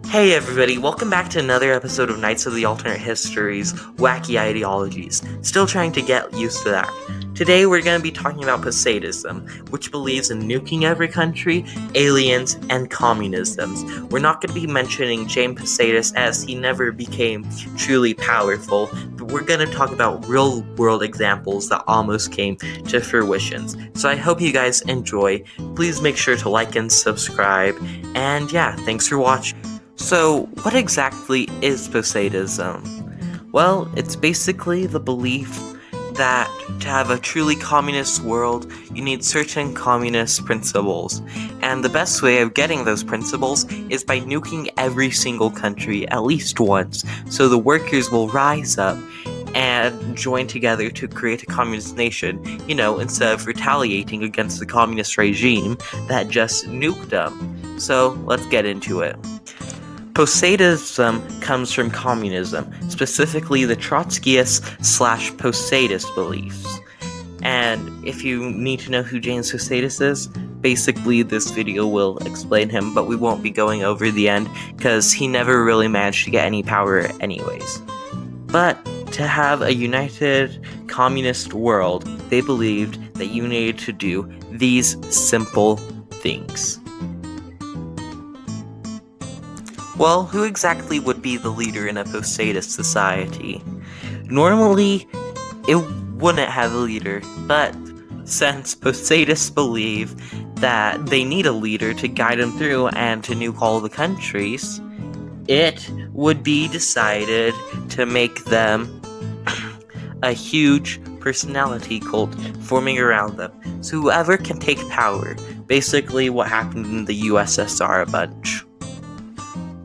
Hey everybody, welcome back to another episode of Knights of the Alternate Histories, Wacky Ideologies. Still trying to get used to that. Today we're going to be talking about Posadism, which believes in nuking every country, aliens, and communisms. We're not going to be mentioning James Posadis as he never became truly powerful, but we're going to talk about real-world examples that almost came to fruition. So I hope you guys enjoy. Please make sure to like and subscribe, and yeah, thanks for watching. So, what exactly is Posadism? Well, it's basically the belief that to have a truly communist world, you need certain communist principles. And the best way of getting those principles is by nuking every single country at least once, so the workers will rise up and join together to create a communist nation, instead of retaliating against the communist regime that just nuked them. So, let's get into it. Posadism comes from communism, specifically the Trotskyist/Posadist beliefs. And if you need to know who James Posadis is, basically this video will explain him, but we won't be going over the end because he never really managed to get any power anyways. But to have a united communist world, they believed that you needed to do these simple things. Well, who exactly would be the leader in a Posadist society? Normally, it wouldn't have a leader, but since Posadists believe that they need a leader to guide them through and to nuke all the countries, it would be decided to make them a huge personality cult forming around them. So whoever can take power, basically what happened in the USSR a bunch.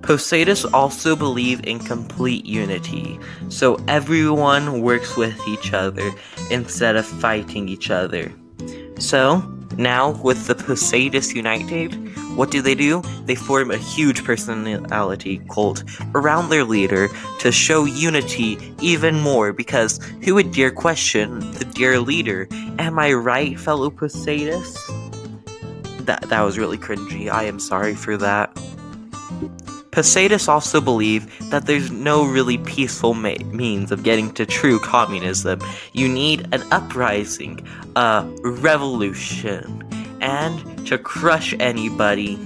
Posadists also believe in complete unity, so everyone works with each other instead of fighting each other. So, now with the Posadists united, what do? They form a huge personality cult around their leader to show unity even more, because who would dare question the dear leader? Am I right, fellow Posadists? That was really cringy, I am sorry for that. Passadis also believe that there's no really peaceful means of getting to true communism. You need an uprising, a revolution, and to crush anybody.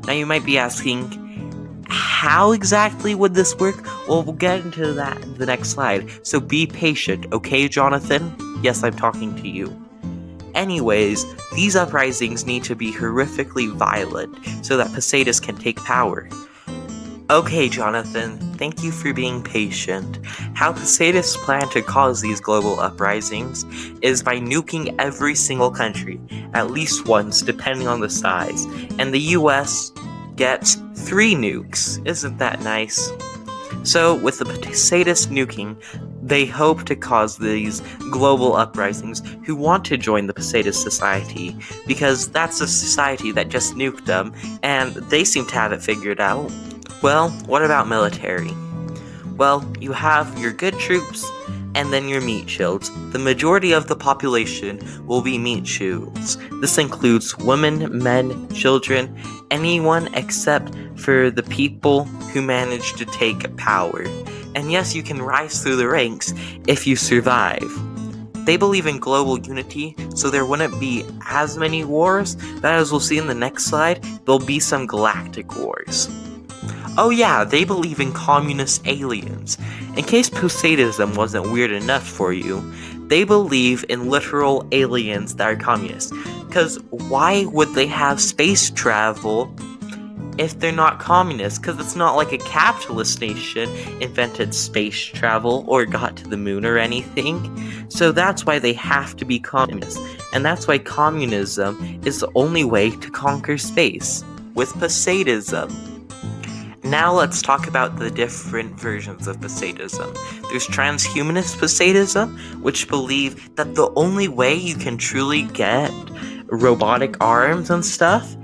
Now you might be asking, how exactly would this work? Well, we'll get into that in the next slide, so be patient, okay, Jonathan? Yes, I'm talking to you. Anyways, these uprisings need to be horrifically violent so that Passadis can take power. Okay, Jonathan, thank you for being patient. How Posadis plan to cause these global uprisings is by nuking every single country, at least once, depending on the size. And the US gets 3 nukes. Isn't that nice? So, with the Posadis nuking, they hope to cause these global uprisings who want to join the Posadist society, because that's a society that just nuked them, and they seem to have it figured out. Well, what about military? Well, you have your good troops, and then your meat shields. The majority of the population will be meat shields. This includes women, men, children, anyone except for the people who manage to take power. And yes, you can rise through the ranks if you survive. They believe in global unity, so there wouldn't be as many wars, but as we'll see in the next slide, there'll be some galactic wars. Oh yeah, they believe in communist aliens. In case Posadism wasn't weird enough for you, they believe in literal aliens that are communist. Because why would they have space travel if they're not communist? Because it's not like a capitalist nation invented space travel or got to the moon or anything. So that's why they have to be communist. And that's why communism is the only way to conquer space, with Posadism. Now let's talk about the different versions of Posadism. There's Transhumanist Persadism, which believe that the only way you can truly get robotic arms and stuff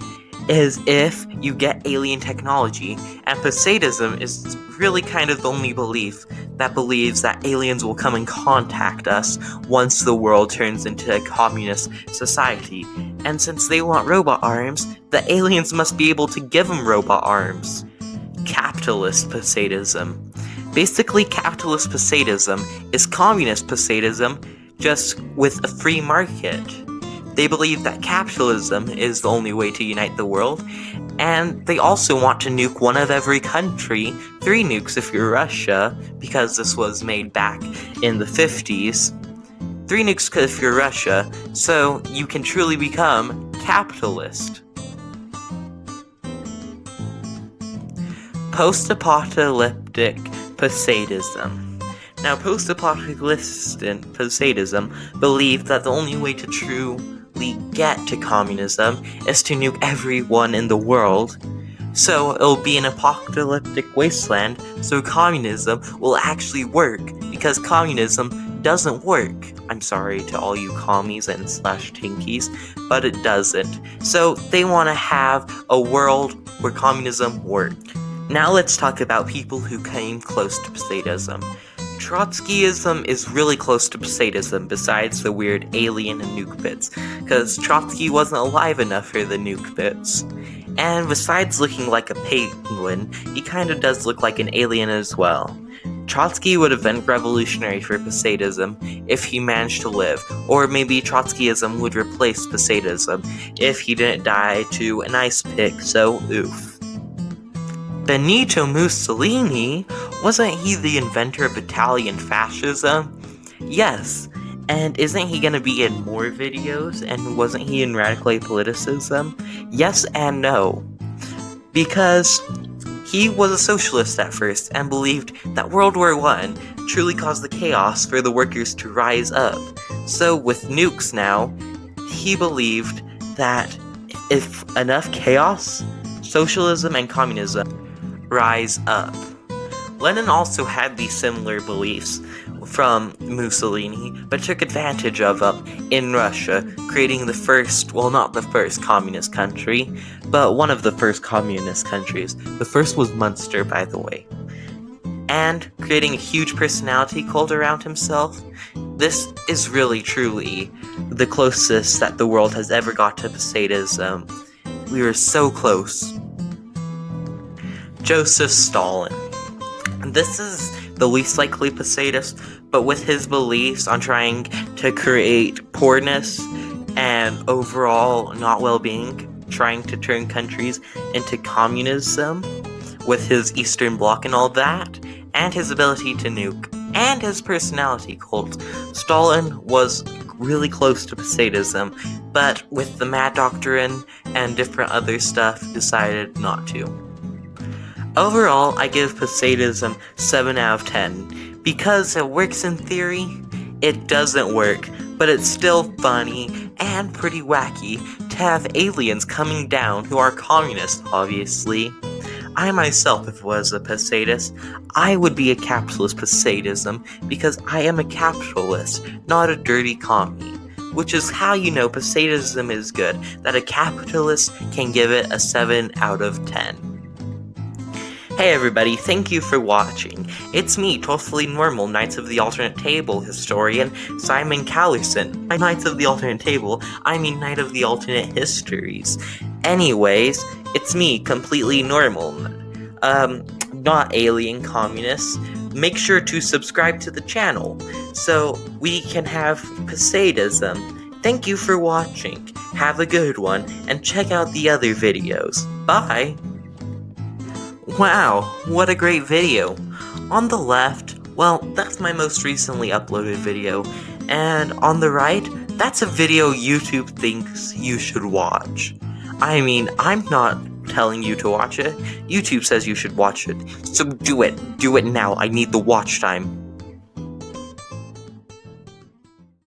is if you get alien technology, and Posadism is really kind of the only belief that believes that aliens will come and contact us once the world turns into a communist society. And since they want robot arms, the aliens must be able to give them robot arms. capitalist Posadism. Basically, capitalist Posadism is communist Posadism, just with a free market. They believe that capitalism is the only way to unite the world, and they also want to nuke one of every country, 3 nukes if you're Russia, because this was made back in the 50s. 3 nukes if you're Russia, so you can truly become capitalist. Post-Apocalyptic Persadism. Now, Post-Apocalyptic Persadism believed that the only way to truly get to communism is to nuke everyone in the world. So it'll be an apocalyptic wasteland, so communism will actually work, because communism doesn't work. I'm sorry to all you commies and /tinkies, but it doesn't. So they want to have a world where communism worked. Now let's talk about people who came close to Passadism. Trotskyism is really close to Passadism, besides the weird alien and nuke bits, because Trotsky wasn't alive enough for the nuke bits. And besides looking like a penguin, he kinda does look like an alien as well. Trotsky would have been revolutionary for Passadism if he managed to live, or maybe Trotskyism would replace Passadism if he didn't die to an ice pick, so oof. Benito Mussolini? Wasn't he the inventor of Italian fascism? Yes, and isn't he gonna be in more videos, and wasn't he in Radical Apoliticism? Yes and no. Because he was a socialist at first, and believed that World War I truly caused the chaos for the workers to rise up. So with nukes now, he believed that if enough chaos, socialism and communism rise up. Lenin also had these similar beliefs from Mussolini, but took advantage of them in Russia, creating the first, well, not the first communist country, but one of the first communist countries. The first was Munster, by the way. And creating a huge personality cult around himself. This is really, truly the closest that the world has ever got to Passadism. We were so close. Joseph Stalin. This is the least likely Passadist, but with his beliefs on trying to create poorness and overall not well-being, trying to turn countries into communism, with his Eastern Bloc and all that, and his ability to nuke, and his personality cult, Stalin was really close to Passadism, but with the Mad Doctrine and different other stuff, decided not to. Overall, I give Passadism 7 out of 10. Because it works in theory, it doesn't work, but it's still funny and pretty wacky to have aliens coming down who are communists, obviously. I myself, if was a Passadist, I would be a capitalist Passadism because I am a capitalist, not a dirty commie. Which is how you know Passadism is good, that a capitalist can give it a 7 out of 10. Hey everybody, thank you for watching. It's me, totally normal Knights of the Alternate Table historian, Simon Callerson. By Knights of the Alternate Table, I mean Knight of the Alternate Histories. Anyways, it's me, completely normal. Not alien communist. Make sure to subscribe to the channel, so we can have Passadism. Thank you for watching. Have a good one, and check out the other videos. Bye! Wow, what a great video. On the left, well, that's my most recently uploaded video, and on the right, that's a video YouTube thinks you should watch. I mean, I'm not telling you to watch it, YouTube says you should watch it, so do it now, I need the watch time.